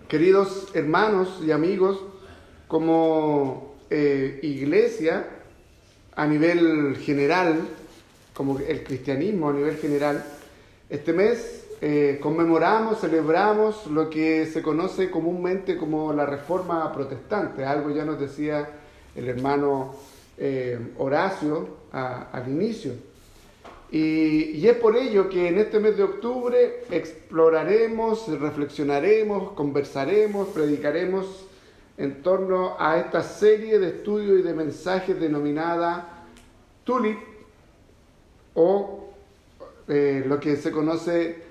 Queridos hermanos y amigos, como iglesia a nivel general, como el cristianismo a nivel general, este mes conmemoramos, celebramos lo que se conoce comúnmente como la Reforma Protestante. Algo ya nos decía el hermano Horacio al inicio. Y es por ello que en este mes de octubre exploraremos, reflexionaremos, conversaremos, predicaremos en torno a esta serie de estudios y de mensajes denominada TULIP, o lo que se conoce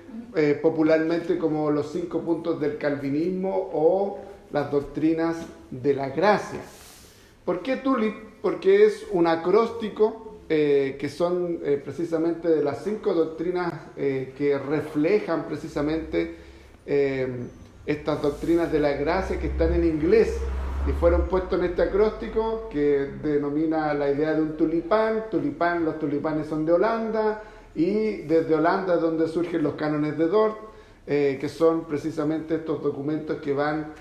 popularmente como los 5 puntos del calvinismo o las doctrinas de la gracia. ¿Por qué TULIP? Porque es un acróstico que son precisamente de las 5 doctrinas que reflejan precisamente estas doctrinas de la gracia que están en inglés y fueron puestos en este acróstico que denomina la idea de un tulipán. Los tulipanes son de Holanda y desde Holanda es donde surgen los cánones de Dort, que son precisamente estos documentos que van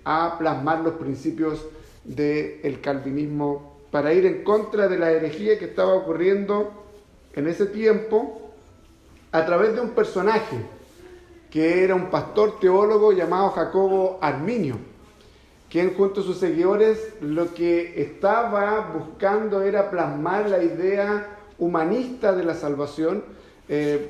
a plasmar los principios del calvinismo para ir en contra de la herejía que estaba ocurriendo en ese tiempo a través de un personaje que era un pastor teólogo llamado Jacobo Arminio, quien junto a sus seguidores lo que estaba buscando era plasmar la idea humanista de la salvación,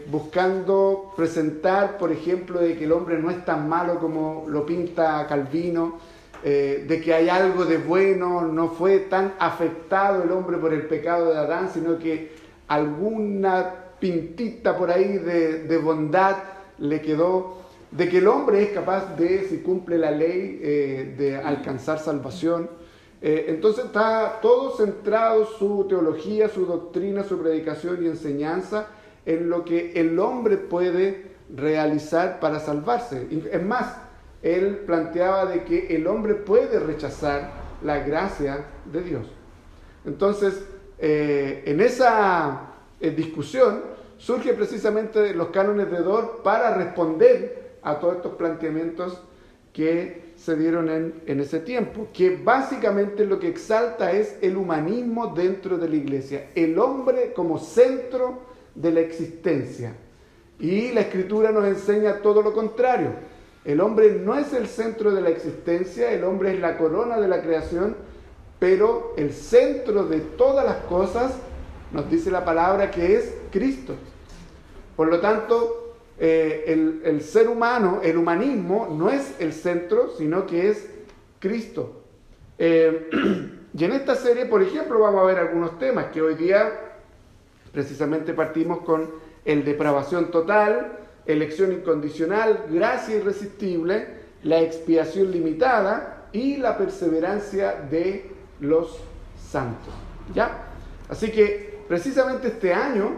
buscando presentar, por ejemplo, de que el hombre no es tan malo como lo pinta Calvino, de que hay algo de bueno, no fue tan afectado el hombre por el pecado de Adán, sino que alguna pintita por ahí de bondad le quedó, de que el hombre es capaz de, si cumple la ley, de alcanzar salvación. Entonces está todo centrado, su teología, su doctrina, su predicación y enseñanza, en lo que el hombre puede realizar para salvarse. Es más, él planteaba de que el hombre puede rechazar la gracia de Dios. Entonces, en esa discusión surge precisamente los cánones de Dort para responder a todos estos planteamientos que se dieron en ese tiempo, que básicamente lo que exalta es el humanismo dentro de la iglesia, el hombre como centro de la existencia. Y la Escritura nos enseña todo lo contrario. El hombre no es el centro de la existencia, el hombre es la corona de la creación, pero el centro de todas las cosas, nos dice la palabra, que es Cristo. Por lo tanto, el ser humano, el humanismo, no es el centro, sino que es Cristo. Y en esta serie, por ejemplo, vamos a ver algunos temas que hoy día precisamente partimos con el depravación total, elección incondicional, gracia irresistible, la expiación limitada y la perseverancia de los santos. ¿Ya? Así que precisamente este año,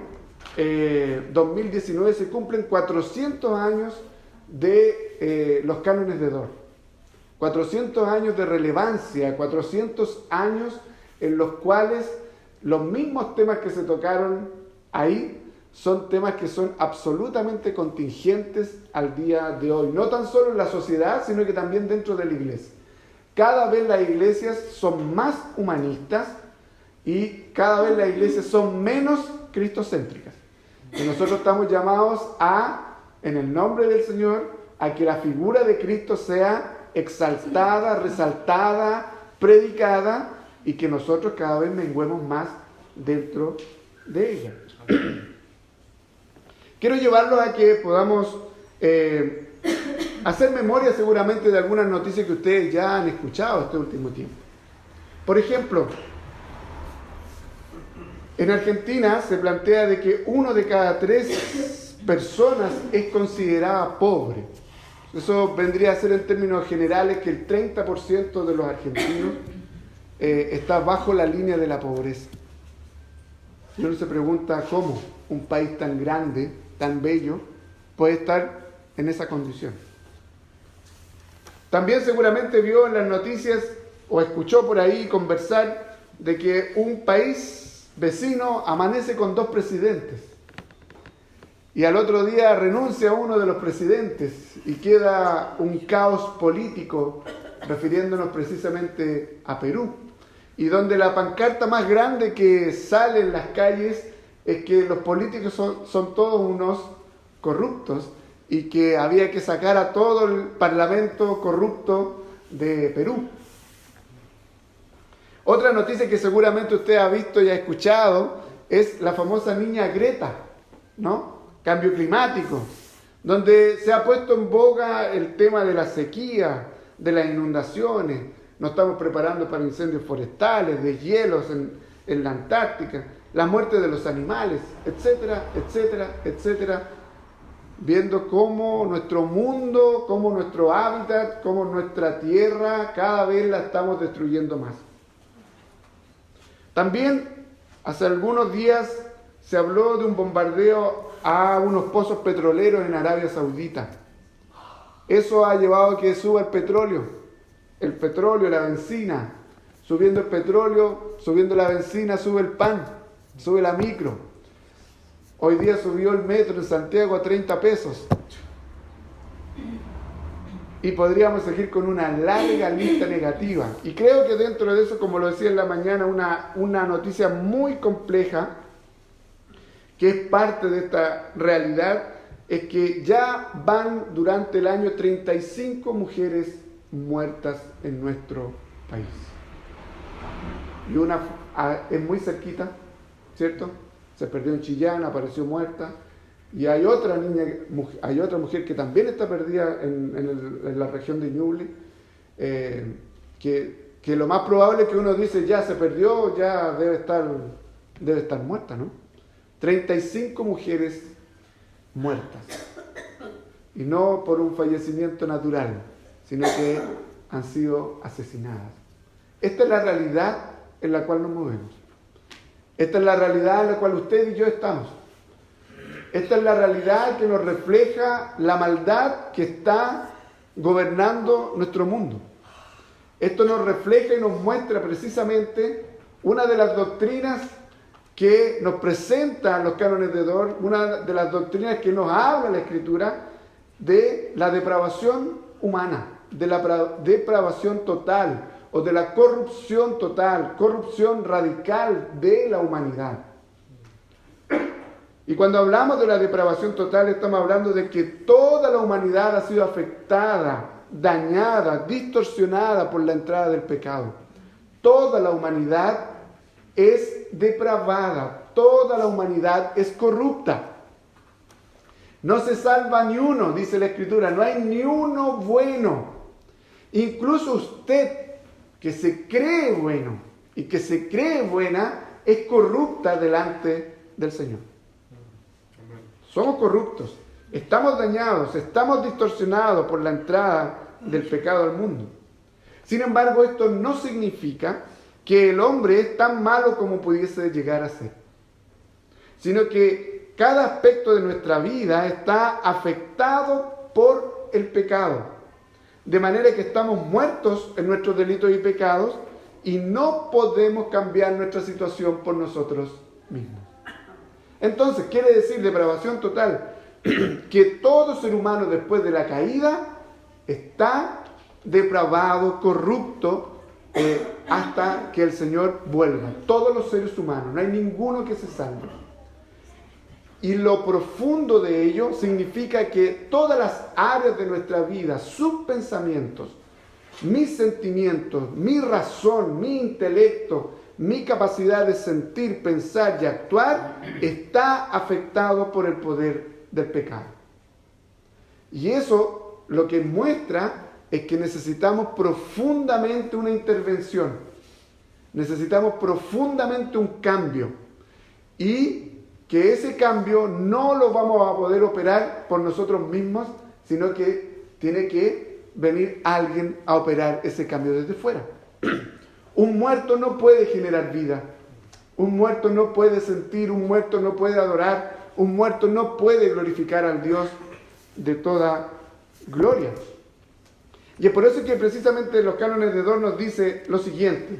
2019, se cumplen 400 años de los cánones de Dort. 400 años de relevancia, 400 años en los cuales los mismos temas que se tocaron ahí son temas que son absolutamente contingentes al día de hoy, no tan solo en la sociedad, sino que también dentro de la iglesia. Cada vez las iglesias son más humanistas y cada vez las iglesias son menos cristocéntricas. Y nosotros estamos llamados en el nombre del Señor, a que la figura de Cristo sea exaltada, resaltada, predicada, y que nosotros cada vez menguemos más dentro de ella. Quiero llevarlos a que podamos hacer memoria seguramente de algunas noticias que ustedes ya han escuchado este último tiempo. Por ejemplo, en Argentina se plantea de que 1 de cada 3 personas es considerada pobre. Eso vendría a ser en términos generales que el 30% de los argentinos está bajo la línea de la pobreza. Y uno se pregunta cómo un país tan grande, tan bello, puede estar en esa condición. También seguramente vio en las noticias o escuchó por ahí conversar de que un país vecino amanece con 2 presidentes. y al otro día renuncia uno de los presidentes y queda un caos político, refiriéndonos precisamente a Perú, y donde la pancarta más grande que sale en las calles es que los políticos son todos unos corruptos y que había que sacar a todo el parlamento corrupto de Perú. Otra noticia que seguramente usted ha visto y ha escuchado es la famosa niña Greta, ¿no? Cambio climático, donde se ha puesto en boga el tema de la sequía, de las inundaciones. Nos estamos preparando para incendios forestales, de hielos en la Antártica, la muerte de los animales, etcétera, etcétera, etcétera. Viendo cómo nuestro mundo, cómo nuestro hábitat, cómo nuestra tierra, cada vez la estamos destruyendo más. También, hace algunos días, se habló de un bombardeo a unos pozos petroleros en Arabia Saudita. Eso ha llevado a que suba el petróleo, la benzina. Subiendo el petróleo, subiendo la benzina, sube el pan, sube la micro. Hoy día subió el metro en Santiago a 30 pesos. Y podríamos seguir con una larga lista negativa. Y creo que dentro de eso, como lo decía en la mañana, una noticia muy compleja, que es parte de esta realidad, es que ya van durante el año 35 mujeres muertas en nuestro país. Y una es muy cerquita, ¿cierto? Se perdió en Chillán, apareció muerta. Y hay otra mujer que también está perdida en la región de Ñuble, que lo más probable es que uno dice, ya se perdió, ya debe estar muerta, ¿no? 35 mujeres muertas. Y no por un fallecimiento natural, sino que han sido asesinadas. Esta es la realidad en la cual nos movemos. Esta es la realidad en la cual usted y yo estamos. Esta es la realidad que nos refleja la maldad que está gobernando nuestro mundo. Esto nos refleja y nos muestra precisamente una de las doctrinas que nos presentan los cánones de Dort, una de las doctrinas que nos habla la Escritura de la depravación humana, de la depravación total o de la corrupción total, corrupción radical de la humanidad. Y cuando hablamos de la depravación total, estamos hablando de que toda la humanidad ha sido afectada, dañada, distorsionada por la entrada del pecado. Toda la humanidad es depravada, toda la humanidad es corrupta. No se salva ni uno, dice la Escritura, no hay ni uno bueno. Incluso usted, que se cree bueno y que se cree buena, es corrupta delante del Señor. Somos corruptos, estamos dañados, estamos distorsionados por la entrada del pecado al mundo. Sin embargo, esto no significa que el hombre es tan malo como pudiese llegar a ser, sino que cada aspecto de nuestra vida está afectado por el pecado, de manera que estamos muertos en nuestros delitos y pecados y no podemos cambiar nuestra situación por nosotros mismos. Entonces, quiere decir depravación total, que todo ser humano después de la caída está depravado, corrupto, hasta que el Señor vuelva. Todos los seres humanos, no hay ninguno que se salve. Y lo profundo de ello significa que todas las áreas de nuestra vida, sus pensamientos, mis sentimientos, mi razón, mi intelecto, mi capacidad de sentir, pensar y actuar está afectado por el poder del pecado. Y eso lo que muestra es que necesitamos profundamente una intervención. Necesitamos profundamente un cambio. Y que ese cambio no lo vamos a poder operar por nosotros mismos, sino que tiene que venir alguien a operar ese cambio desde fuera. Un muerto no puede generar vida, un muerto no puede sentir, un muerto no puede adorar, un muerto no puede glorificar al Dios de toda gloria. Y es por eso que precisamente los cánones de Dort nos dice lo siguiente: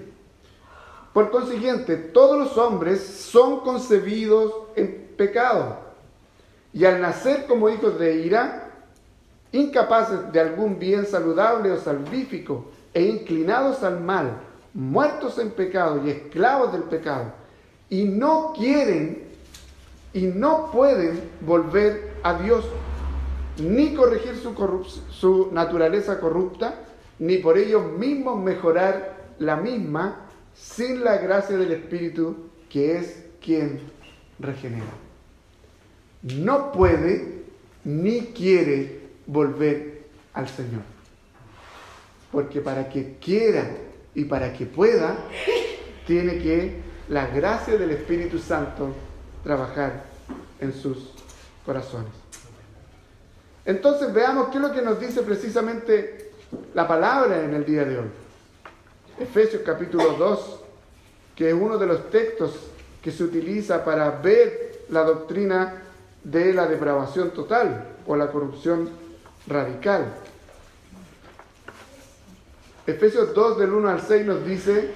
por consiguiente, todos los hombres son concebidos en pecado y al nacer como hijos de ira, incapaces de algún bien saludable o salvífico e inclinados al mal, muertos en pecado y esclavos del pecado, y no quieren y no pueden volver a Dios, ni corregir su naturaleza corrupta, ni por ellos mismos mejorar la misma, sin la gracia del Espíritu, que es quien regenera. No puede ni quiere volver al Señor, porque para que quiera y para que pueda, tiene que la gracia del Espíritu Santo trabajar en sus corazones. Entonces veamos qué es lo que nos dice precisamente la palabra en el día de hoy. Efesios capítulo 2, que es uno de los textos que se utiliza para ver la doctrina de la depravación total o la corrupción radical. Efesios 2 del 1 al 6 nos dice: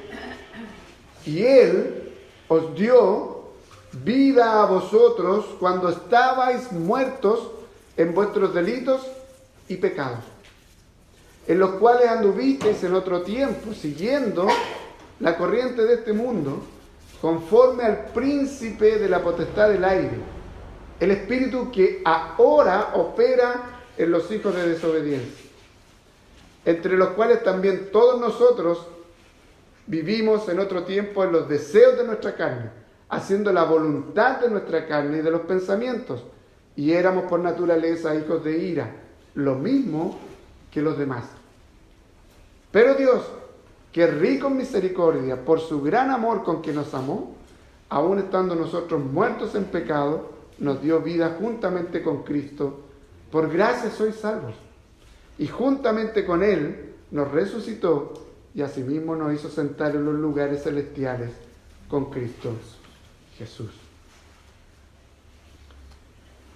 y Él os dio vida a vosotros cuando estabais muertos en vuestros delitos y pecados, en los cuales anduvisteis en otro tiempo, siguiendo la corriente de este mundo, conforme al príncipe de la potestad del aire, el espíritu que ahora opera en los hijos de desobediencia, entre los cuales también todos nosotros vivimos en otro tiempo en los deseos de nuestra carne, haciendo la voluntad de nuestra carne y de los pensamientos, y éramos por naturaleza hijos de ira, lo mismo que los demás. Pero Dios, que es rico en misericordia, por su gran amor con que nos amó, aun estando nosotros muertos en pecado, nos dio vida juntamente con Cristo. Por gracia sois salvos. Y juntamente con Él nos resucitó y asimismo nos hizo sentar en los lugares celestiales con Cristo Jesús.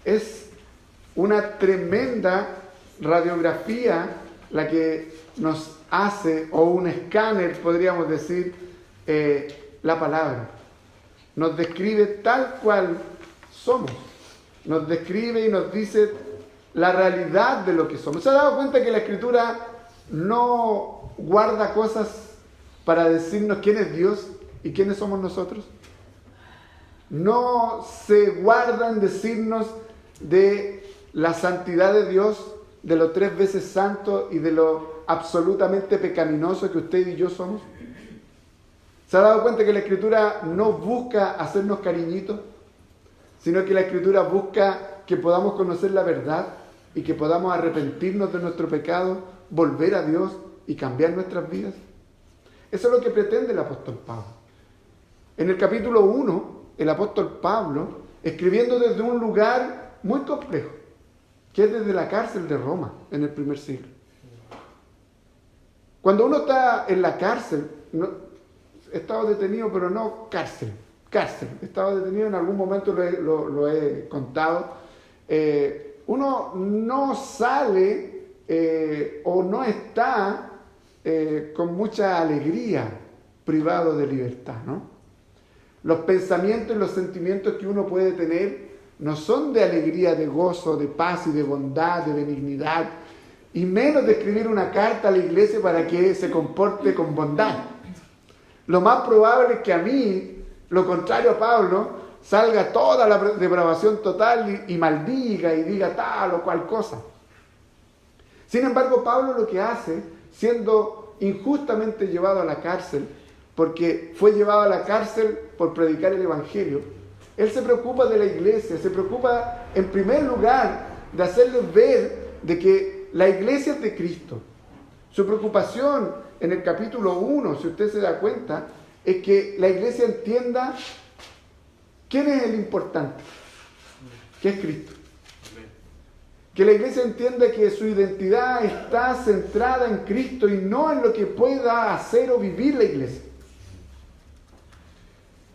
Es una tremenda radiografía la que nos hace, o un escáner, podríamos decir, la palabra. Nos describe tal cual somos. Nos describe y nos dice la realidad de lo que somos. ¿Se ha dado cuenta que la Escritura no guarda cosas para decirnos quién es Dios y quiénes somos nosotros? No se guarda en decirnos de la santidad de Dios, de lo 3 veces santo y de lo absolutamente pecaminoso que usted y yo somos. ¿Se ha dado cuenta que la Escritura no busca hacernos cariñitos, sino que la Escritura busca que podamos conocer la verdad y que podamos arrepentirnos de nuestro pecado, volver a Dios y cambiar nuestras vidas? Eso es lo que pretende el apóstol Pablo. En el capítulo 1, el apóstol Pablo, escribiendo desde un lugar muy complejo, que es desde la cárcel de Roma, en el primer siglo. Cuando uno está en la cárcel, estaba detenido, pero no cárcel, estaba detenido en algún momento, lo he contado, uno no sale o no está con mucha alegría privado de libertad, ¿no? Los pensamientos y los sentimientos que uno puede tener no son de alegría, de gozo, de paz y de bondad, de benignidad, y menos de escribir una carta a la iglesia para que se comporte con bondad. Lo más probable es que a mí, lo contrario a Pablo, salga toda la depravación total y maldiga y diga tal o cual cosa. Sin embargo, Pablo lo que hace, siendo injustamente llevado a la cárcel, porque fue llevado a la cárcel por predicar el Evangelio, él se preocupa de la iglesia, se preocupa en primer lugar de hacerles ver de que la iglesia es de Cristo. Su preocupación en el capítulo 1, si usted se da cuenta, es que la iglesia entienda quién es el importante, que es Cristo. Que la iglesia entienda que su identidad está centrada en Cristo y no en lo que pueda hacer o vivir la iglesia.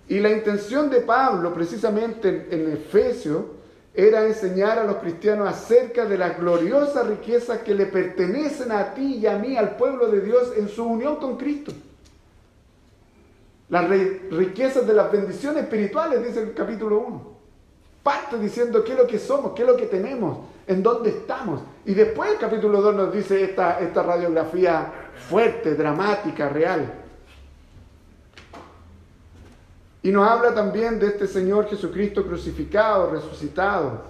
Y la intención de Pablo, precisamente en Efesios, era enseñar a los cristianos acerca de las gloriosas riquezas que le pertenecen a ti y a mí, al pueblo de Dios, en su unión con Cristo. Las riquezas de las bendiciones espirituales, dice el capítulo 1. Parte diciendo qué es lo que somos, qué es lo que tenemos, en dónde estamos. Y después el capítulo 2 nos dice esta radiografía fuerte, dramática, real. Y nos habla también de este Señor Jesucristo crucificado, resucitado,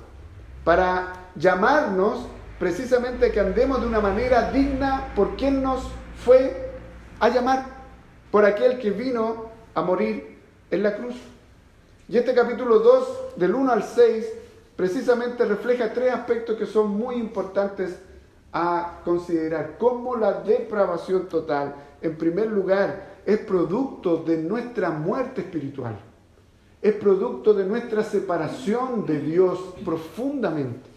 para llamarnos precisamente a que andemos de una manera digna por quien nos fue a llamar, por aquel que vino a morir en la cruz. Y este capítulo 2, del 1 al 6, precisamente refleja 3 aspectos que son muy importantes a considerar. Cómo la depravación total, en primer lugar, es producto de nuestra muerte espiritual. Es producto de nuestra separación de Dios profundamente.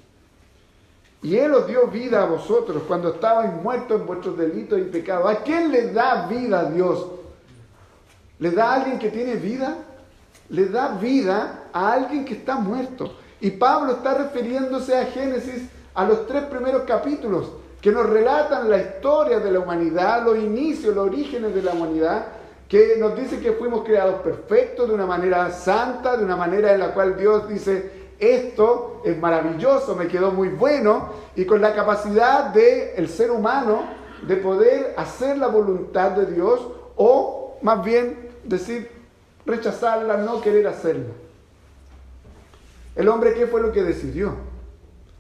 Y Él os dio vida a vosotros cuando estabais muertos en vuestros delitos y pecados. ¿A quién le da vida a Dios? ¿Le da a alguien que tiene vida? Le da vida a alguien que está muerto. Y Pablo está refiriéndose a Génesis, a los 3 primeros capítulos, que nos relatan la historia de la humanidad, los inicios, los orígenes de la humanidad, que nos dice que fuimos creados perfectos, de una manera santa, de una manera en la cual Dios dice, esto es maravilloso, me quedó muy bueno, y con la capacidad del ser humano de poder hacer la voluntad de Dios, o más bien decir, rechazarla, no querer hacerla. El hombre, ¿qué fue lo que decidió?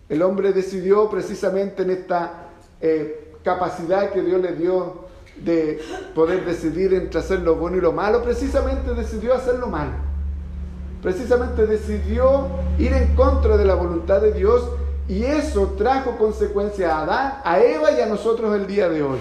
El hombre decidió precisamente en esta capacidad que Dios le dio de poder decidir entre hacer lo bueno y lo malo, precisamente decidió hacer lo malo. Precisamente decidió ir en contra de la voluntad de Dios, y eso trajo consecuencias a Adán, a Eva y a nosotros el día de hoy.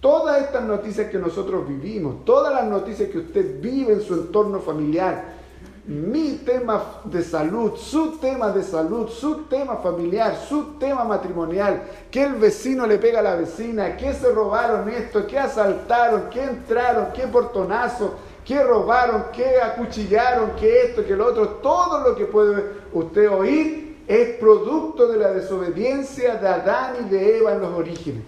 Todas estas noticias que nosotros vivimos, todas las noticias que usted vive en su entorno familiar, mi tema de salud, su tema de salud, su tema familiar, su tema matrimonial, que el vecino le pega a la vecina, que se robaron esto, que asaltaron, que entraron, que portonazo, que robaron, que acuchillaron, que esto, que lo otro, todo lo que puede usted oír es producto de la desobediencia de Adán y de Eva en los orígenes.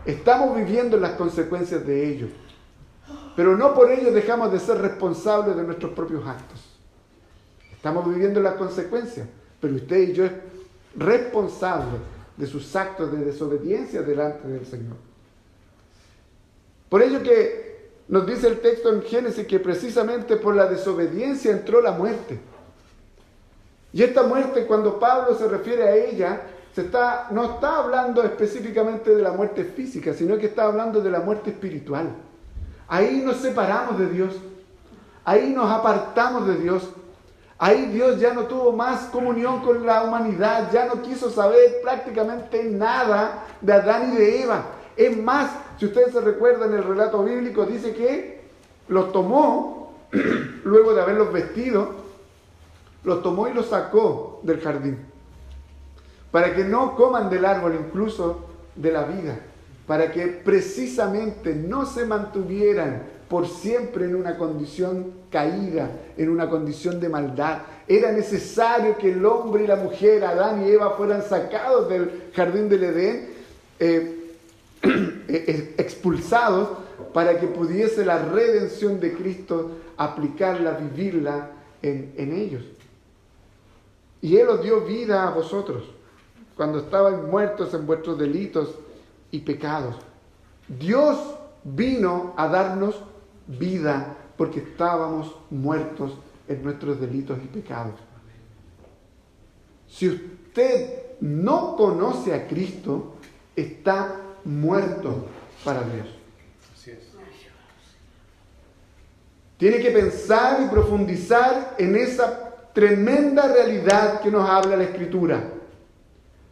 Estamos viviendo las consecuencias de ello, pero no por ello dejamos de ser responsables de nuestros propios actos. Estamos viviendo las consecuencias, pero usted y yo es responsable de sus actos de desobediencia delante del Señor. Por ello que nos dice el texto en Génesis que precisamente por la desobediencia entró la muerte. Y esta muerte, cuando Pablo se refiere a ella, no está hablando específicamente de la muerte física, sino que está hablando de la muerte espiritual. Ahí nos separamos de Dios, ahí nos apartamos de Dios, ahí Dios ya no tuvo más comunión con la humanidad, ya no quiso saber prácticamente nada de Adán y de Eva. Es más, si ustedes se recuerdan el relato bíblico, dice que los tomó, luego de haberlos vestido, los tomó y los sacó del jardín, para que no coman del árbol incluso de la vida, para que precisamente no se mantuvieran por siempre en una condición caída, en una condición de maldad. Era necesario que el hombre y la mujer, Adán y Eva, fueran sacados del jardín del Edén, expulsados, para que pudiese la redención de Cristo aplicarla, vivirla en ellos. Y Él os dio vida a vosotros cuando estaban muertos en vuestros delitos y pecados. Dios vino a darnos vida porque estábamos muertos en nuestros delitos y pecados. Si usted no conoce a Cristo, está muerto para Dios. Así es. Tiene que pensar y profundizar en esa tremenda realidad que nos habla la Escritura.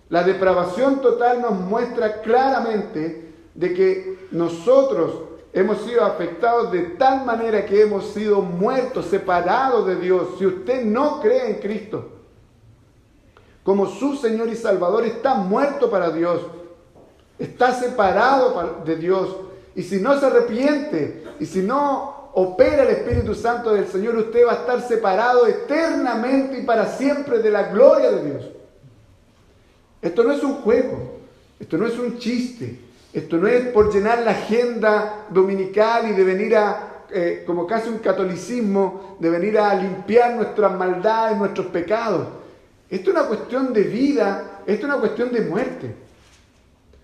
La depravación total nos muestra claramente de que nosotros hemos sido afectados de tal manera que hemos sido muertos, separados de Dios. Si usted no cree en Cristo como su Señor y Salvador, está muerto para Dios, está separado de Dios. Y si no se arrepiente y si no opera el Espíritu Santo del Señor, usted va a estar separado eternamente y para siempre de la gloria de Dios. Esto no es un juego, esto no es un chiste, esto no es por llenar la agenda dominical y de venir a como casi un catolicismo de venir a limpiar nuestras maldades, nuestros pecados. Esto es una cuestión de vida, esto es una cuestión de muerte.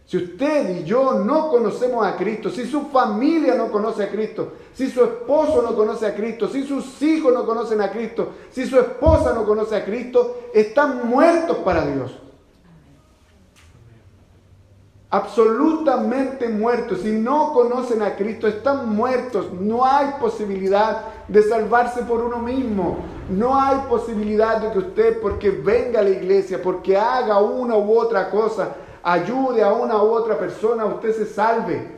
Si usted y yo no conocemos a Cristo, si su familia no conoce a Cristo, si su esposo no conoce a Cristo, si sus hijos no conocen a Cristo, si su esposa no conoce a Cristo, están muertos para Dios. Absolutamente muertos. Si no conocen a Cristo, están muertos. No hay posibilidad de salvarse por uno mismo. No hay posibilidad de que usted, porque venga a la iglesia, porque haga una u otra cosa, ayude a una u otra persona, usted se salve.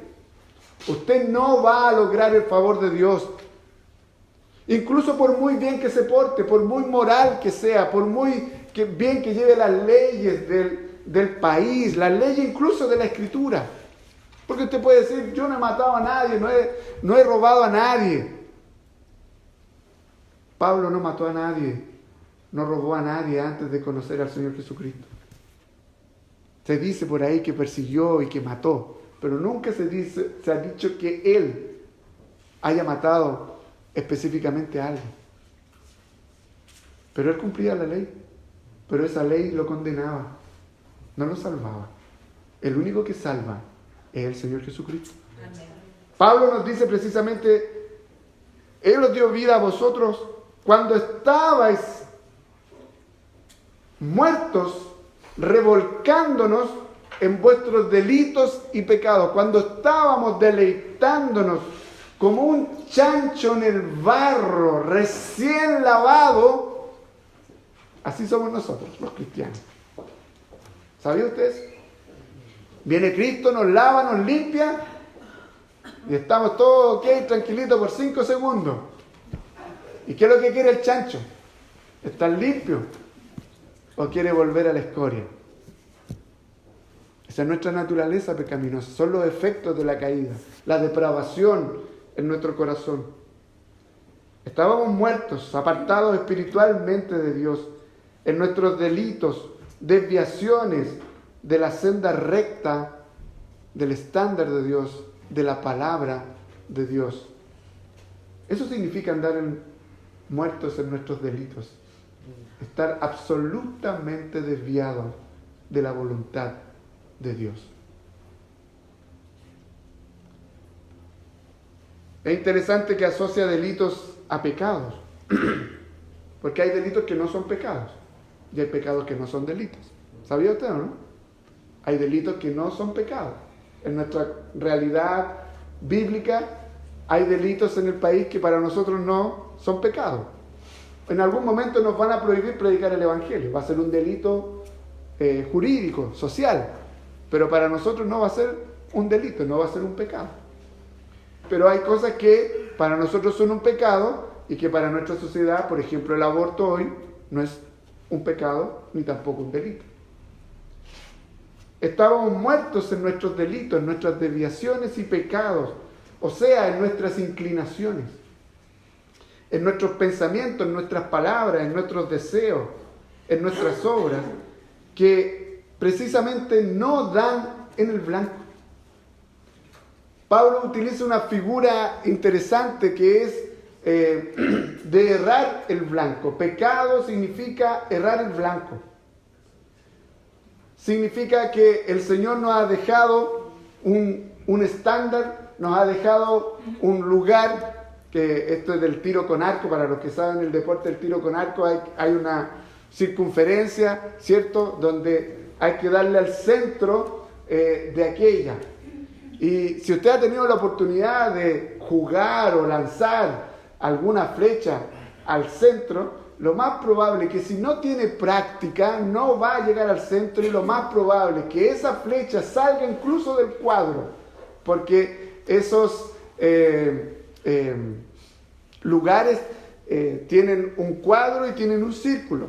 Usted no va a lograr el favor de Dios. Incluso por muy bien que se porte, por muy moral que sea, por muy bien que lleve las leyes del país, las leyes incluso de la Escritura. Porque usted puede decir, yo no he matado a nadie, no he robado a nadie. Pablo no mató a nadie, no robó a nadie antes de conocer al Señor Jesucristo. Se dice por ahí que persiguió y que mató, pero nunca se ha dicho que él haya matado específicamente a alguien. Pero él cumplía la ley, pero esa ley lo condenaba, no lo salvaba. El único que salva es el Señor Jesucristo. Amén. Pablo nos dice precisamente, Él os dio vida a vosotros cuando estabais muertos, revolcándonos en vuestros delitos y pecados, cuando estábamos deleitándonos como un chancho en el barro recién lavado. Así somos nosotros, los cristianos. ¿Sabía ustedes? Viene Cristo, nos lava, nos limpia y estamos todos ok, tranquilitos por 5 segundos. ¿Y qué es lo que quiere el chancho? ¿Estar limpio o quiere volver a la escoria? Esa es nuestra naturaleza pecaminosa, son los efectos de la caída, la depravación en nuestro corazón. Estábamos muertos, apartados espiritualmente de Dios, en nuestros delitos, desviaciones de la senda recta, del estándar de Dios, de la palabra de Dios. Eso significa andar muertos en nuestros delitos, estar absolutamente desviados de la voluntad de Dios. Es interesante que asocia delitos a pecados, porque hay delitos que no son pecados y hay pecados que no son delitos. ¿Sabía usted o no? Hay delitos que no son pecados. En nuestra realidad bíblica hay delitos en el país que para nosotros no son pecados. En algún momento nos van a prohibir predicar el Evangelio. Va a ser un delito jurídico, social. Pero para nosotros no va a ser un delito, no va a ser un pecado. Pero hay cosas que para nosotros son un pecado y que para nuestra sociedad, por ejemplo el aborto hoy, no es un pecado ni tampoco un delito. Estábamos muertos en nuestros delitos, en nuestras desviaciones y pecados, o sea, en nuestras inclinaciones, en nuestros pensamientos, en nuestras palabras, en nuestros deseos, en nuestras obras, que precisamente no dan en el blanco. Pablo utiliza una figura interesante que es de errar el blanco. Pecado significa errar el blanco. Significa que el Señor nos ha dejado un estándar, nos ha dejado un lugar, que esto es del tiro con arco. Para los que saben el deporte del tiro con arco, hay una circunferencia, ¿cierto?, donde hay que darle al centro de aquella. Y si usted ha tenido la oportunidad de jugar o lanzar alguna flecha al centro, lo más probable es que si no tiene práctica no va a llegar al centro, y lo más probable es que esa flecha salga incluso del cuadro, porque esos lugares tienen un cuadro y tienen un círculo.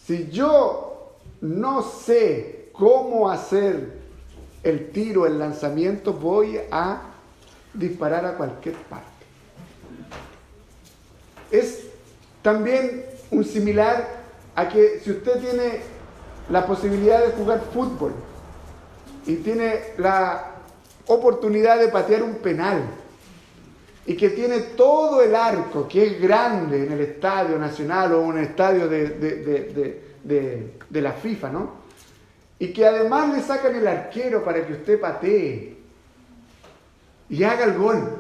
Si yo no sé cómo hacer el tiro, el lanzamiento, voy a disparar a cualquier parte. Es también un similar a que si usted tiene la posibilidad de jugar fútbol y tiene la oportunidad de patear un penal, y que tiene todo el arco, que es grande en el Estadio Nacional o en el estadio de la FIFA, ¿no? Y que además le sacan el arquero para que usted patee y haga el gol.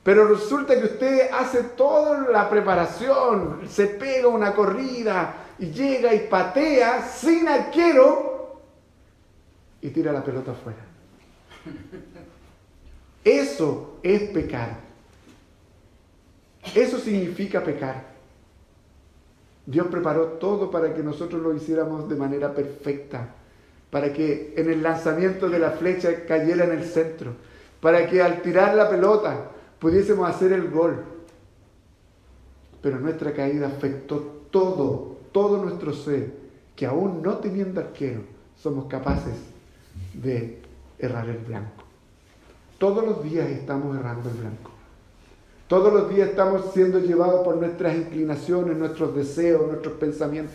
Pero resulta que usted hace toda la preparación, se pega una corrida y llega y patea sin arquero y tira la pelota afuera. Eso es pecar. Eso significa pecar. Dios preparó todo para que nosotros lo hiciéramos de manera perfecta, para que en el lanzamiento de la flecha cayera en el centro, para que al tirar la pelota pudiésemos hacer el gol. Pero nuestra caída afectó todo nuestro ser, que aún no teniendo arquero, somos capaces de errar el blanco. Todos los días estamos errando el blanco. Todos los días estamos siendo llevados por nuestras inclinaciones, nuestros deseos, nuestros pensamientos.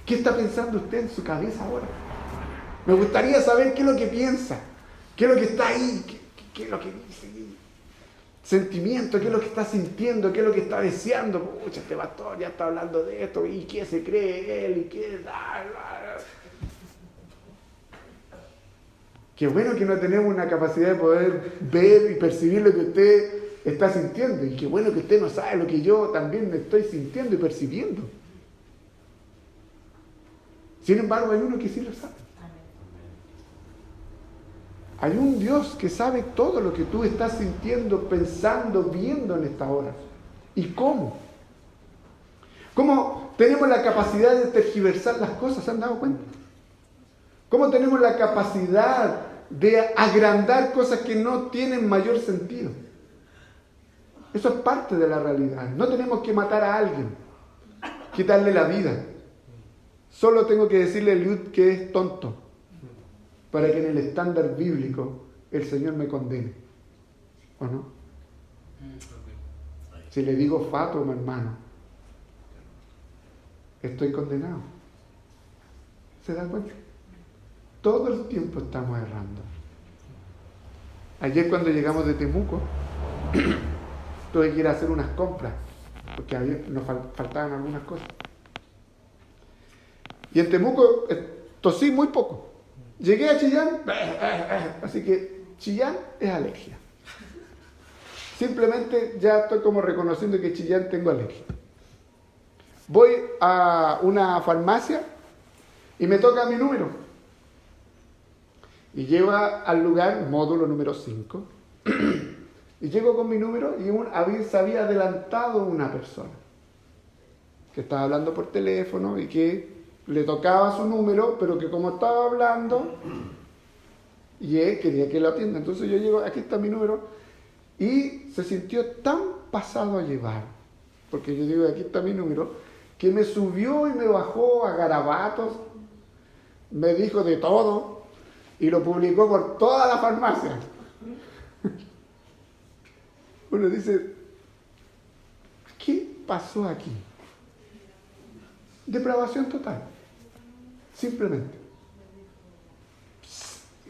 ¿Qué está pensando usted en su cabeza ahora? Me gustaría saber qué es lo que piensa, qué es lo que está ahí, qué es lo que dice. Sentimiento, qué es lo que está sintiendo, qué es lo que está deseando. Pucha, este pastor ya está hablando de esto, y qué se cree él, y qué... Qué bueno que no tenemos una capacidad de poder ver y percibir lo que usted está sintiendo. Y qué bueno que usted no sabe lo que yo también me estoy sintiendo y percibiendo. Sin embargo, hay uno que sí lo sabe. Hay un Dios que sabe todo lo que tú estás sintiendo, pensando, viendo en esta hora. ¿Y cómo? ¿Cómo tenemos la capacidad de tergiversar las cosas? ¿Se han dado cuenta? ¿Cómo tenemos la capacidad de agrandar cosas que no tienen mayor sentido? Eso es parte de la realidad. No tenemos que matar a alguien, quitarle la vida. Solo tengo que decirle a Eliud que es tonto, para que en el estándar bíblico el Señor me condene. ¿O no? Si le digo fato, mi hermano, estoy condenado. ¿Se da cuenta? Todo el tiempo estamos errando. Ayer cuando llegamos de Temuco, tuve que ir a hacer unas compras, porque nos faltaban algunas cosas. Y en Temuco tosí muy poco. Llegué a Chillán, así que Chillán es alergia. Simplemente ya estoy como reconociendo que Chillán tengo alergia. Voy a una farmacia y me toca mi número. Y llego al lugar, módulo número 5, y llego con mi número y se había adelantado una persona que estaba hablando por teléfono y que le tocaba su número, pero que como estaba hablando, y él quería que lo atienda. Entonces yo llego, aquí está mi número, y se sintió tan pasado a llevar, porque yo digo, aquí está mi número, que me subió y me bajó a garabatos, me dijo de todo, y lo publicó por toda la farmacia. Uno dice, ¿qué pasó aquí? Depravación total. Simplemente.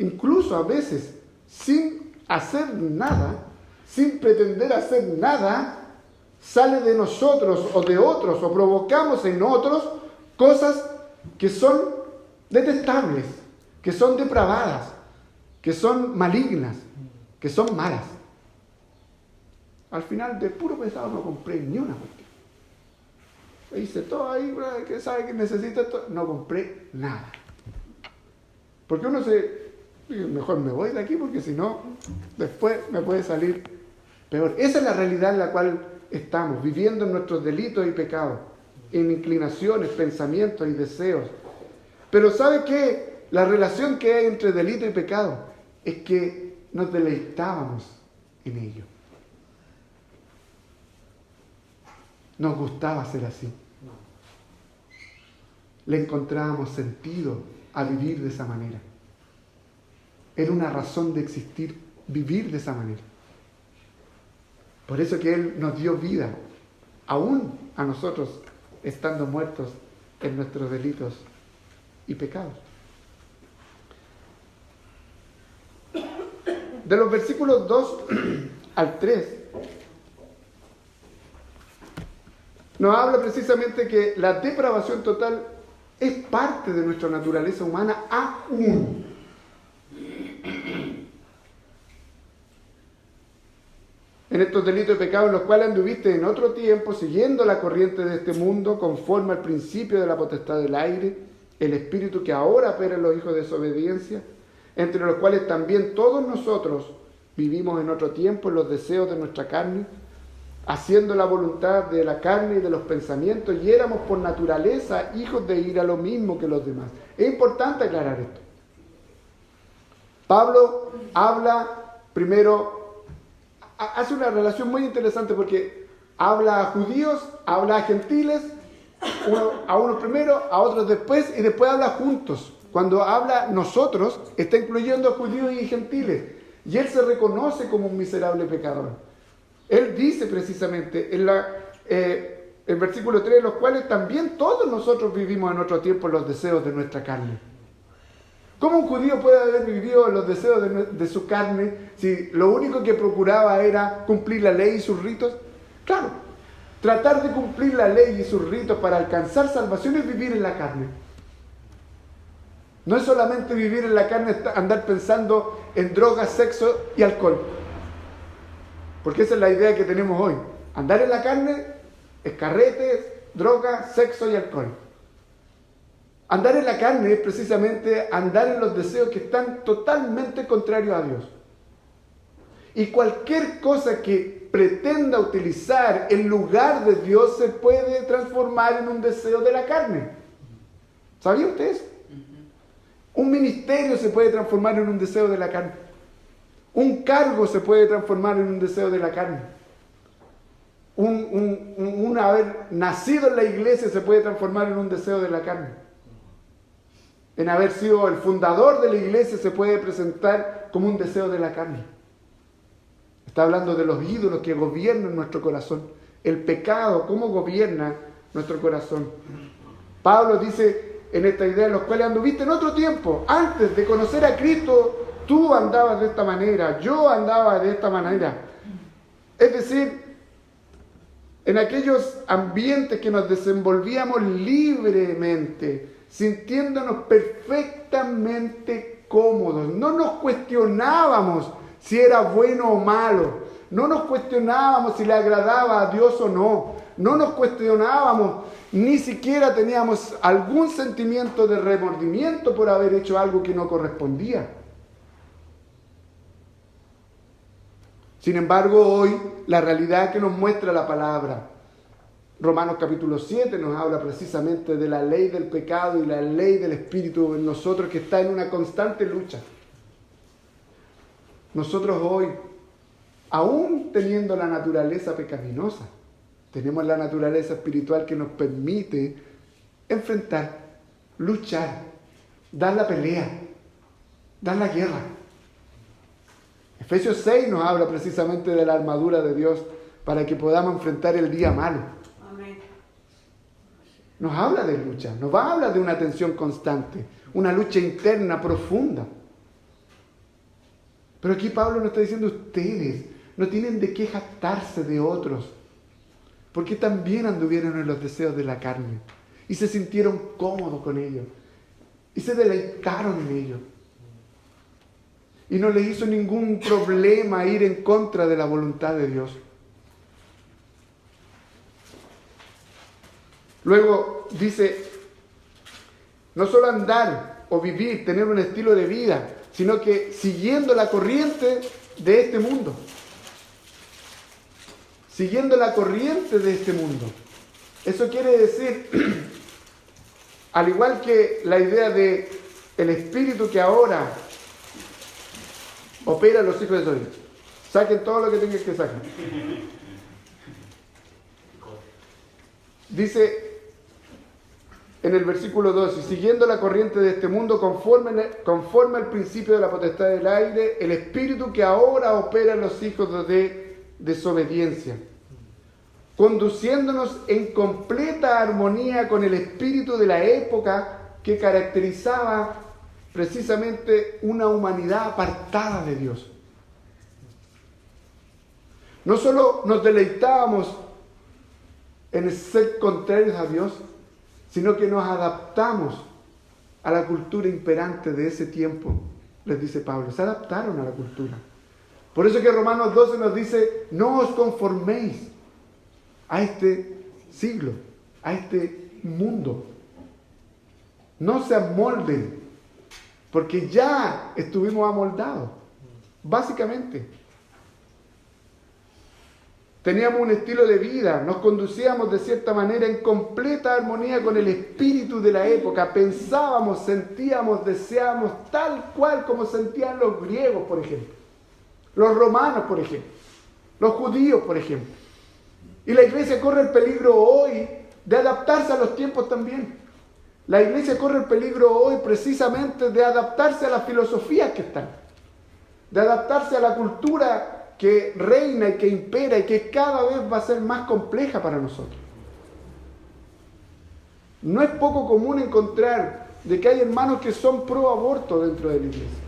Incluso a veces, sin hacer nada, sin pretender hacer nada, sale de nosotros o de otros, o provocamos en otros cosas que son detestables, que son depravadas, que son malignas, que son malas. Al final, de puro pesado no compré ni una cuestión. Hice todo ahí, que sabe que necesita esto, no compré nada. Porque uno mejor me voy de aquí porque si no, después me puede salir peor. Esa es la realidad en la cual estamos, viviendo en nuestros delitos y pecados, en inclinaciones, pensamientos y deseos. Pero ¿sabe qué? La relación que hay entre delito y pecado es que nos deleitábamos en ello. Nos gustaba ser así. Le encontrábamos sentido a vivir de esa manera. Era una razón de existir, vivir de esa manera. Por eso que Él nos dio vida, aún a nosotros estando muertos en nuestros delitos y pecados. De los versículos 2 al 3, Nos habla precisamente que la depravación total es parte de nuestra naturaleza humana aún. En estos delitos y pecados en los cuales anduviste en otro tiempo, siguiendo la corriente de este mundo, conforme al principio de la potestad del aire, el espíritu que ahora opera en los hijos de desobediencia, entre los cuales también todos nosotros vivimos en otro tiempo en los deseos de nuestra carne, haciendo la voluntad de la carne y de los pensamientos, y éramos por naturaleza hijos de ira, lo mismo que los demás. Es importante aclarar esto. Pablo habla primero, hace una relación muy interesante porque habla a judíos, habla a gentiles, a unos primero, a otros después, y después habla juntos. Cuando habla nosotros, está incluyendo a judíos y gentiles, y él se reconoce como un miserable pecador. Él dice precisamente en el versículo 3, los cuales también todos nosotros vivimos en otro tiempo en los deseos de nuestra carne. ¿Cómo un judío puede haber vivido en los deseos de su carne si lo único que procuraba era cumplir la ley y sus ritos? Claro, tratar de cumplir la ley y sus ritos para alcanzar salvación es vivir en la carne. No es solamente vivir en la carne, andar pensando en drogas, sexo y alcohol. Porque esa es la idea que tenemos hoy. Andar en la carne es carretes, drogas, sexo y alcohol. Andar en la carne es precisamente andar en los deseos que están totalmente contrarios a Dios. Y cualquier cosa que pretenda utilizar en lugar de Dios se puede transformar en un deseo de la carne. ¿Sabía usted eso? Un ministerio se puede transformar en un deseo de la carne. Un cargo se puede transformar en un deseo de la carne. Un haber nacido en la iglesia se puede transformar en un deseo de la carne. En haber sido el fundador de la iglesia se puede presentar como un deseo de la carne. Está hablando de los ídolos que gobiernan nuestro corazón. El pecado, cómo gobierna nuestro corazón. Pablo dice en esta idea, en los cuales anduviste en otro tiempo. Antes de conocer a Cristo, tú andabas de esta manera, yo andaba de esta manera. Es decir, en aquellos ambientes que nos desenvolvíamos libremente, sintiéndonos perfectamente cómodos. No nos cuestionábamos si era bueno o malo. No nos cuestionábamos si le agradaba a Dios o no. No nos cuestionábamos, ni siquiera teníamos algún sentimiento de remordimiento por haber hecho algo que no correspondía. Sin embargo, hoy la realidad que nos muestra la palabra, Romanos capítulo 7 nos habla precisamente de la ley del pecado y la ley del espíritu en nosotros que está en una constante lucha. Nosotros hoy, aún teniendo la naturaleza pecaminosa, tenemos la naturaleza espiritual que nos permite enfrentar, luchar, dar la pelea, dar la guerra. Efesios 6 nos habla precisamente de la armadura de Dios para que podamos enfrentar el día malo. Nos habla de lucha, nos va a hablar de una tensión constante, una lucha interna profunda. Pero aquí Pablo nos está diciendo, ustedes no tienen de qué jactarse de otros, porque también anduvieron en los deseos de la carne y se sintieron cómodos con ellos y se deleitaron en ellos. Y no les hizo ningún problema ir en contra de la voluntad de Dios. Luego dice, no solo andar o vivir, tener un estilo de vida, sino que siguiendo la corriente de este mundo. Siguiendo la corriente de este mundo. Eso quiere decir, al igual que la idea de el espíritu que ahora opera en los hijos de desobediencia. Saquen todo lo que tengan que sacar. Dice en el versículo 2, y siguiendo la corriente de este mundo conforme al principio de la potestad del aire, el espíritu que ahora opera en los hijos de desobediencia, conduciéndonos en completa armonía con el espíritu de la época que caracterizaba precisamente una humanidad apartada de Dios. No solo nos deleitábamos en ser contrarios a Dios, sino que nos adaptamos a la cultura imperante de ese tiempo, les dice Pablo. Se adaptaron a la cultura. Por eso que Romanos 12 nos dice, no os conforméis a este siglo, a este mundo. No se amolden, porque ya estuvimos amoldados, básicamente. Teníamos un estilo de vida, nos conducíamos de cierta manera en completa armonía con el espíritu de la época. Pensábamos, sentíamos, deseábamos tal cual como sentían los griegos, por ejemplo. Los romanos, por ejemplo. Los judíos, por ejemplo. Y la iglesia corre el peligro hoy de adaptarse a los tiempos también. La iglesia corre el peligro hoy precisamente de adaptarse a las filosofías que están. De adaptarse a la cultura que reina y que impera y que cada vez va a ser más compleja para nosotros. No es poco común encontrar de que hay hermanos que son pro aborto dentro de la iglesia.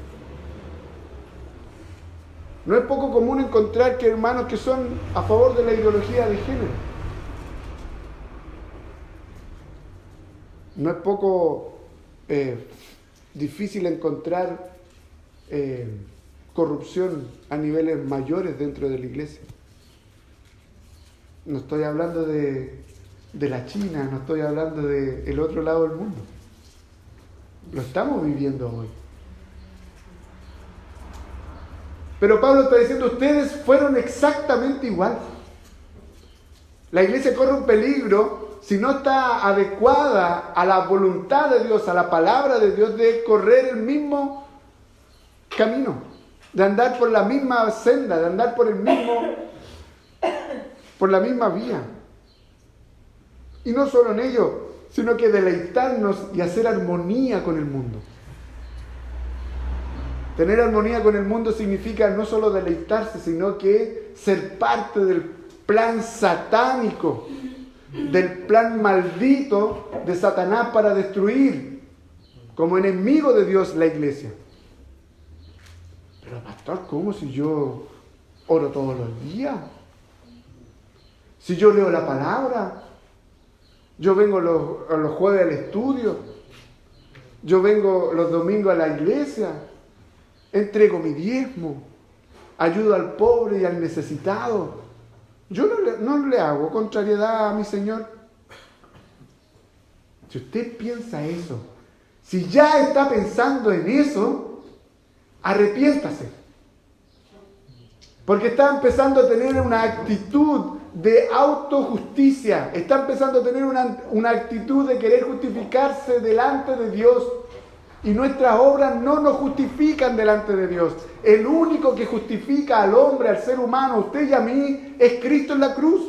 No es poco común encontrar que hermanos que son a favor de la ideología de género. No es poco difícil encontrar corrupción a niveles mayores dentro de la iglesia. No estoy hablando de la China, no estoy hablando del otro lado del mundo. Lo estamos viviendo hoy. Pero Pablo está diciendo, ustedes fueron exactamente igual. La iglesia corre un peligro si no está adecuada a la voluntad de Dios, a la palabra de Dios, de correr el mismo camino, de andar por la misma senda, de andar por la misma vía. Y no solo en ello, sino que deleitarnos y hacer armonía con el mundo. Tener armonía con el mundo significa no solo deleitarse, sino que ser parte del plan satánico, del plan maldito de Satanás para destruir como enemigo de Dios la iglesia. Pero pastor, ¿cómo si yo oro todos los días? Si yo leo la palabra, yo vengo los jueves al estudio, yo vengo los domingos a la iglesia, entrego mi diezmo, ayudo al pobre y al necesitado. Yo no le hago contrariedad a mi Señor. Si usted piensa eso, si ya está pensando en eso, arrepiéntase. Porque está empezando a tener una actitud de autojusticia. Está empezando a tener una actitud de querer justificarse delante de Dios. Y nuestras obras no nos justifican delante de Dios. El único que justifica al hombre, al ser humano, a usted y a mí, es Cristo en la cruz.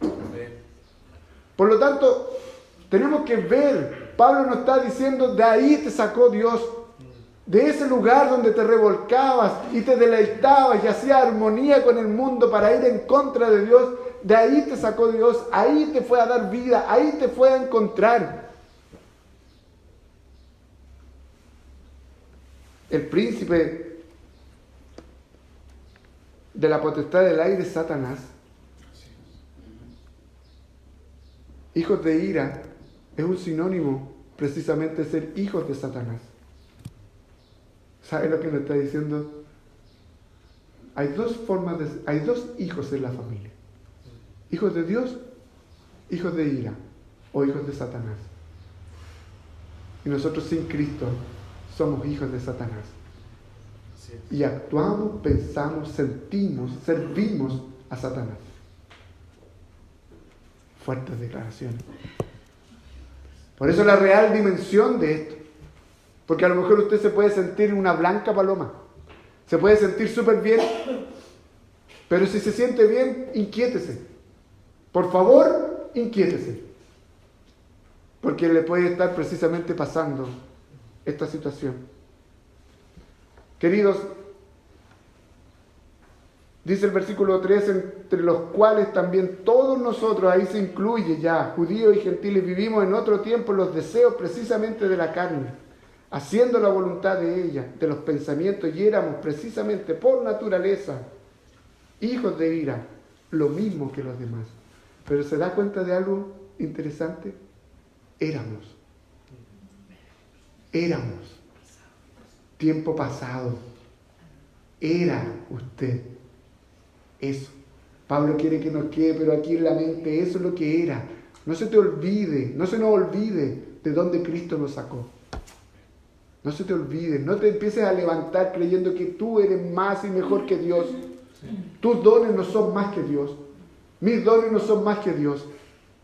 Amén. Por lo tanto, tenemos que ver, Pablo nos está diciendo, de ahí te sacó Dios. De ese lugar donde te revolcabas y te deleitabas y hacías armonía con el mundo para ir en contra de Dios, de ahí te sacó Dios, ahí te fue a dar vida, ahí te fue a encontrar. El príncipe de la potestad del aire es Satanás. Hijos de ira es un sinónimo precisamente de ser hijos de Satanás. ¿Sabe lo que nos está diciendo? Hay dos hijos en la familia. Hijos de Dios, hijos de ira o hijos de Satanás. Y nosotros sin Cristo somos hijos de Satanás. Y actuamos, pensamos, sentimos, servimos a Satanás. Fuertes declaraciones. Por eso la real dimensión de esto. Porque a lo mejor usted se puede sentir una blanca paloma. Se puede sentir súper bien. Pero si se siente bien, inquiétese. Por favor, inquiétese. Porque le puede estar precisamente pasando esta situación. Queridos, dice el versículo 3, entre los cuales también todos nosotros, ahí se incluye ya, judíos y gentiles, vivimos en otro tiempo los deseos precisamente de la carne, haciendo la voluntad de ella, de los pensamientos, y éramos precisamente por naturaleza hijos de ira, lo mismo que los demás. Pero ¿se da cuenta de algo interesante? Éramos. Tiempo pasado. Era usted. Eso. Pablo quiere que nos quede, pero aquí en la mente, eso es lo que era. No se te olvide, no se nos olvide de dónde Cristo nos sacó. No se te olvide, no te empieces a levantar creyendo que tú eres más y mejor que Dios. Tus dones no son más que Dios. Mis dones no son más que Dios.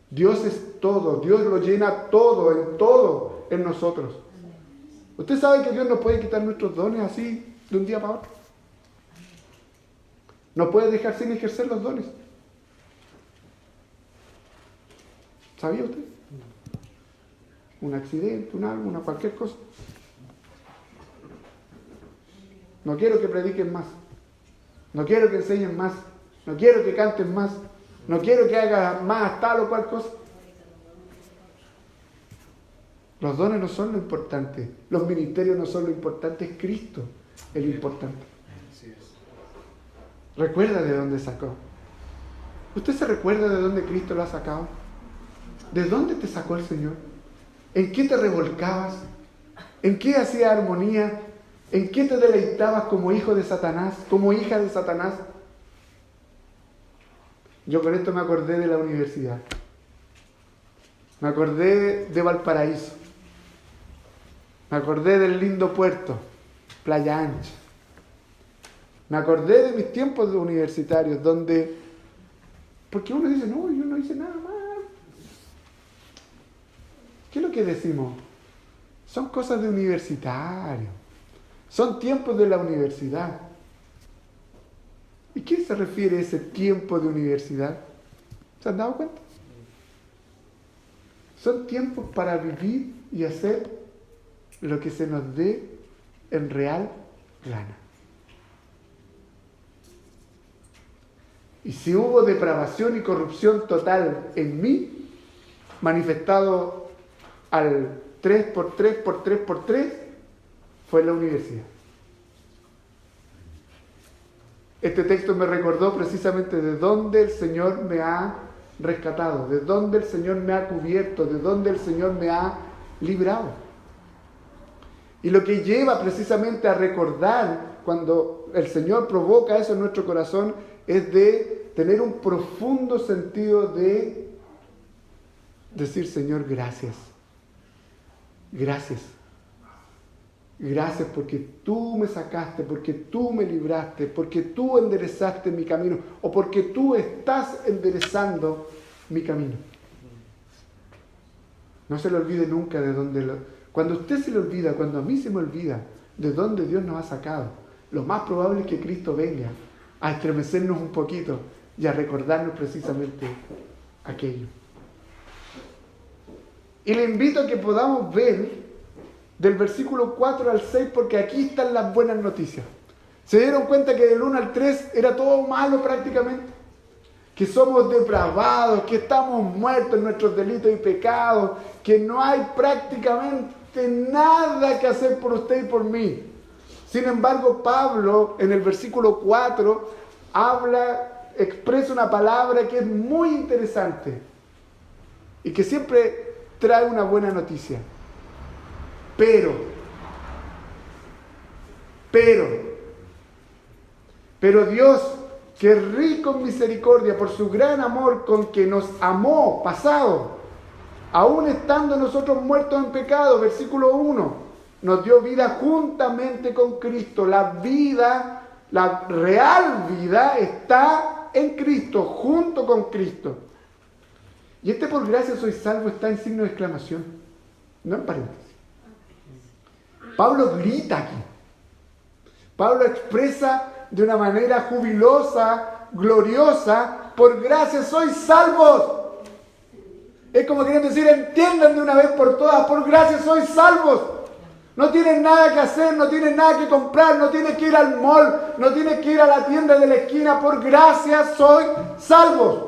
Dios es todo, Dios lo llena todo en nosotros. ¿Usted sabe que Dios nos puede quitar nuestros dones así de un día para otro? Nos puede dejar sin ejercer los dones. ¿Sabía usted? Un accidente, cualquier cosa. No quiero que prediquen más. No quiero que enseñen más. No quiero que canten más. No quiero que hagan más tal o cual cosa. Los dones no son lo importante. Los ministerios no son lo importante. Es Cristo el importante. Recuerda de dónde sacó. ¿Usted se recuerda de dónde Cristo lo ha sacado? ¿De dónde te sacó el Señor? ¿En qué te revolcabas? ¿En qué hacía armonía? ¿En qué te deleitabas como hijo de Satanás? Como hija de Satanás. Yo con esto me acordé de la universidad. Me acordé de Valparaíso. Me acordé del lindo puerto, Playa Ancha. Me acordé de mis tiempos universitarios, donde... Porque uno dice, no, yo no hice nada mal. ¿Qué es lo que decimos? Son cosas de universitario. Son tiempos de la universidad. ¿Y qué se refiere a ese tiempo de universidad? ¿Se han dado cuenta? Son tiempos para vivir y hacer lo que se nos dé en real gana. Y si hubo depravación y corrupción total en mí, manifestado al 3x3x3x3, fue en la universidad. Este texto me recordó precisamente de dónde el Señor me ha rescatado, de dónde el Señor me ha cubierto, de dónde el Señor me ha librado. Y lo que lleva precisamente a recordar cuando el Señor provoca eso en nuestro corazón es de tener un profundo sentido de decir, Señor, gracias. Gracias. Gracias porque tú me sacaste, porque tú me libraste, porque tú enderezaste mi camino, o porque tú estás enderezando mi camino. No se le olvide nunca de dónde cuando a usted se le olvida, cuando a mí se me olvida de dónde Dios nos ha sacado, lo más probable es que Cristo venga a estremecernos un poquito y a recordarnos precisamente aquello. Y le invito a que podamos ver del versículo 4 al 6, porque aquí están las buenas noticias. ¿Se dieron cuenta que del 1 al 3 era todo malo prácticamente? Que somos depravados, que estamos muertos en nuestros delitos y pecados, que no hay prácticamente nada que hacer por usted y por mí. Sin embargo, Pablo en el versículo 4 expresa una palabra que es muy interesante y que siempre trae una buena noticia. Pero Dios, que es rico en misericordia por su gran amor con que nos amó, pasado, aún estando nosotros muertos en pecado, versículo 1, nos dio vida juntamente con Cristo. La vida, la real vida está en Cristo, junto con Cristo. Y por gracia soy salvo está en signo de exclamación, no en paréntesis. Pablo grita aquí. Pablo expresa de una manera jubilosa, gloriosa, por gracia sois salvos. Es como queriendo decir, entiendan de una vez por todas, por gracia sois salvos. No tienen nada que hacer, no tienen nada que comprar, no tienes que ir al mall, no tienes que ir a la tienda de la esquina, por gracia sois salvos.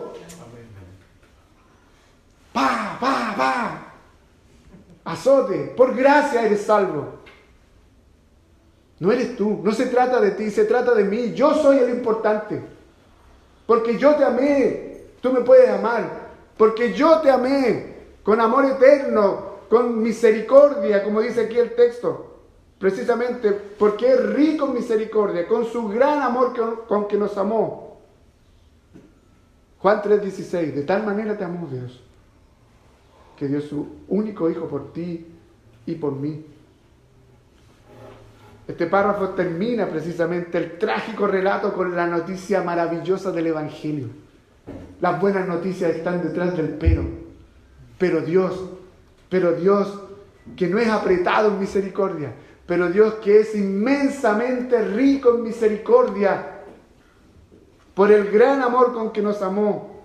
Azote, por gracia eres salvo. No eres tú, no se trata de ti, se trata de mí. Yo soy el importante. porque yo te amé, tú me puedes amar, porque yo te amé con amor eterno, con misericordia, como dice aquí el texto, precisamente porque es rico en misericordia, con su gran amor con que nos amó. Juan 3:16, de tal manera te amó Dios, que dio su único Hijo por ti y por mí. Este párrafo termina precisamente el trágico relato con la noticia maravillosa del Evangelio. Las buenas noticias están detrás del pero Dios que no es apretado en misericordia, pero Dios que es inmensamente rico en misericordia, por el gran amor con que nos amó,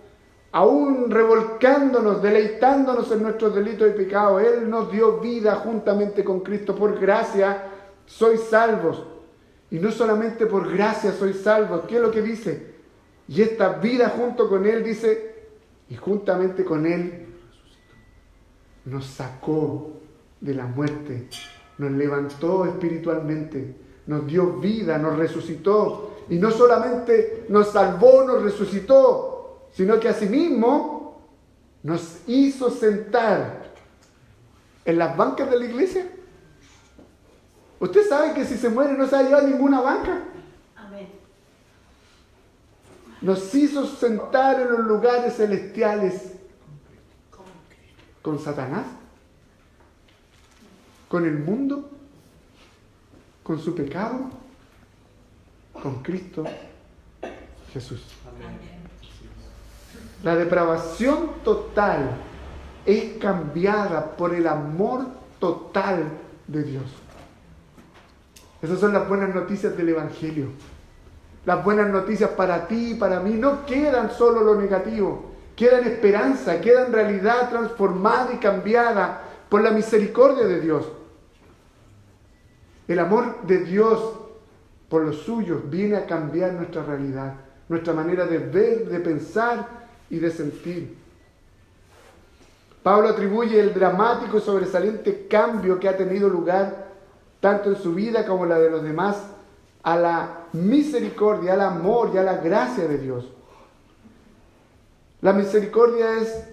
aún revolcándonos, deleitándonos en nuestros delitos y pecados, Él nos dio vida juntamente con Cristo. Por gracia sois salvos. Y no solamente por gracia sois salvos. ¿Qué es lo que dice? Y esta vida junto con Él, dice, y juntamente con Él nos sacó de la muerte, nos levantó espiritualmente, nos dio vida, nos resucitó. Y no solamente nos salvó, nos resucitó, sino que asimismo nos hizo sentar en las bancas de la iglesia. Usted sabe que si se muere no se va a llevar ninguna banca. Amén. Nos hizo sentar en los lugares celestiales con Satanás, con el mundo, con su pecado, con Cristo Jesús. La depravación total es cambiada por el amor total de Dios. Esas son las buenas noticias del Evangelio. Las buenas noticias para ti y para mí no quedan solo lo negativo, quedan esperanza, quedan realidad transformada y cambiada por la misericordia de Dios. El amor de Dios por los suyos viene a cambiar nuestra realidad, nuestra manera de ver, de pensar y de sentir. Pablo atribuye el dramático y sobresaliente cambio que ha tenido lugar, tanto en su vida como en la de los demás, a la misericordia, al amor y a la gracia de Dios. La misericordia es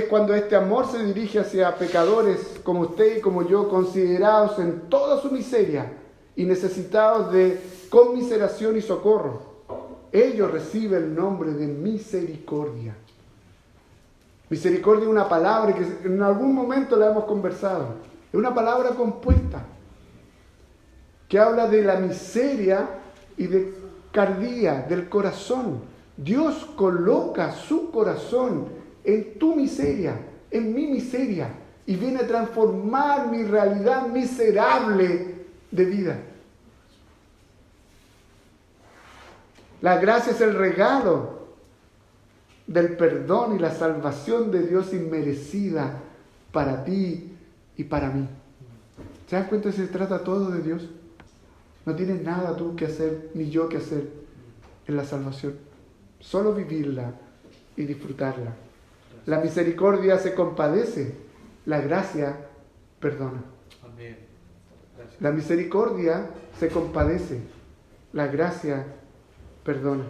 cuando este amor se dirige hacia pecadores como usted y como yo, considerados en toda su miseria y necesitados de conmiseración y socorro. Ellos reciben el nombre de misericordia. Misericordia es una palabra que en algún momento la hemos conversado. Es una palabra compuesta que habla de la miseria y de cardía, del corazón. Dios coloca su corazón en tu miseria, en mi miseria, y viene a transformar mi realidad miserable de vida. La gracia es el regalo del perdón y la salvación de Dios inmerecida para ti y para mí. ¿Se dan cuenta que se trata todo de Dios? No tienes nada tú que hacer, ni yo que hacer en la salvación. Solo vivirla y disfrutarla. La misericordia se compadece, la gracia perdona. Amén. Gracias. La misericordia se compadece, la gracia perdona.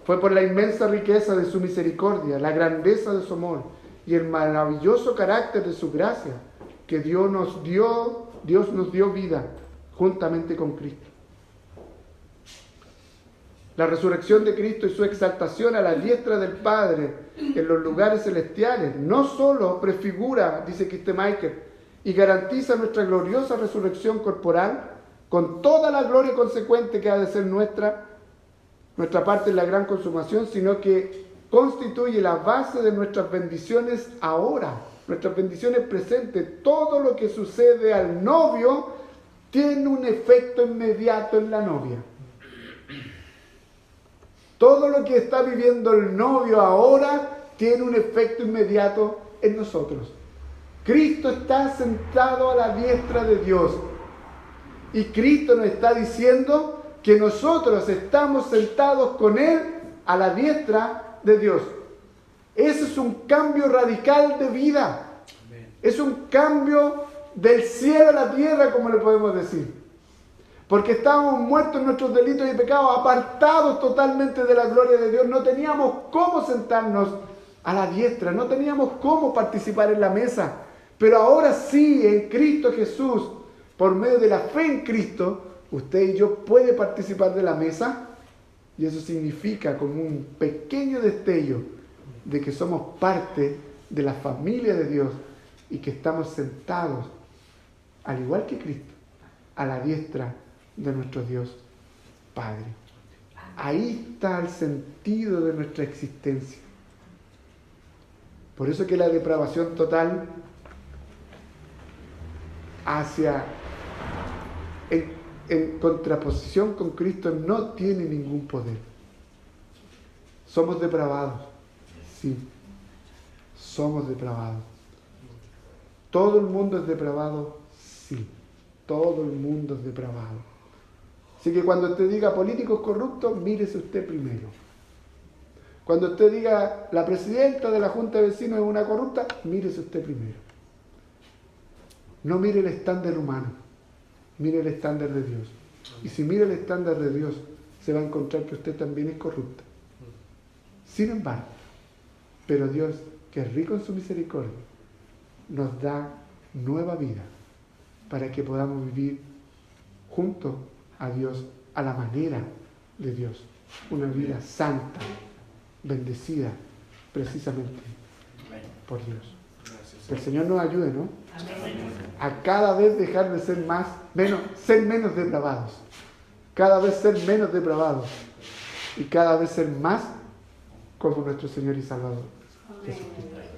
Fue por la inmensa riqueza de su misericordia, la grandeza de su amor y el maravilloso carácter de su gracia que Dios nos dio vida juntamente con Cristo. La resurrección de Cristo y su exaltación a la diestra del Padre en los lugares celestiales no solo prefigura, dice Kistemaker, y garantiza nuestra gloriosa resurrección corporal con toda la gloria consecuente que ha de ser nuestra parte en la gran consumación, sino que constituye la base de nuestras bendiciones ahora, nuestras bendiciones presentes. Todo lo que sucede al novio tiene un efecto inmediato en la novia. Todo lo que está viviendo el novio ahora tiene un efecto inmediato en nosotros. Cristo está sentado a la diestra de Dios. Y Cristo nos está diciendo que nosotros estamos sentados con Él a la diestra de Dios. Ese es un cambio radical de vida. Es un cambio del cielo a la tierra, como le podemos decir. Porque estábamos muertos en nuestros delitos y pecados, apartados totalmente de la gloria de Dios. No teníamos cómo sentarnos a la diestra, no teníamos cómo participar en la mesa. Pero ahora sí, en Cristo Jesús, por medio de la fe en Cristo, usted y yo puede participar de la mesa. Y eso significa como un pequeño destello de que somos parte de la familia de Dios y que estamos sentados, al igual que Cristo, a la diestra de nuestro Dios Padre. Ahí está el sentido de nuestra existencia. Por eso que la depravación total en contraposición con Cristo no tiene ningún poder. Somos depravados, sí, somos depravados. ¿Todo el mundo es depravado? Sí, todo el mundo es depravado. Así que cuando usted diga políticos corruptos, mírese usted primero. Cuando usted diga la presidenta de la Junta de Vecinos es una corrupta, mírese usted primero. No mire el estándar humano, mire el estándar de Dios. Y si mira el estándar de Dios, se va a encontrar que usted también es corrupta. Sin embargo, pero Dios, que es rico en su misericordia, nos da nueva vida para que podamos vivir junto a Dios a la manera de Dios. Una vida santa, bendecida precisamente por Dios. Que el Señor nos ayude, ¿no? A cada vez dejar de ser ser menos depravados. Cada vez ser menos depravados. Y cada vez ser más como nuestro Señor y Salvador Jesucristo.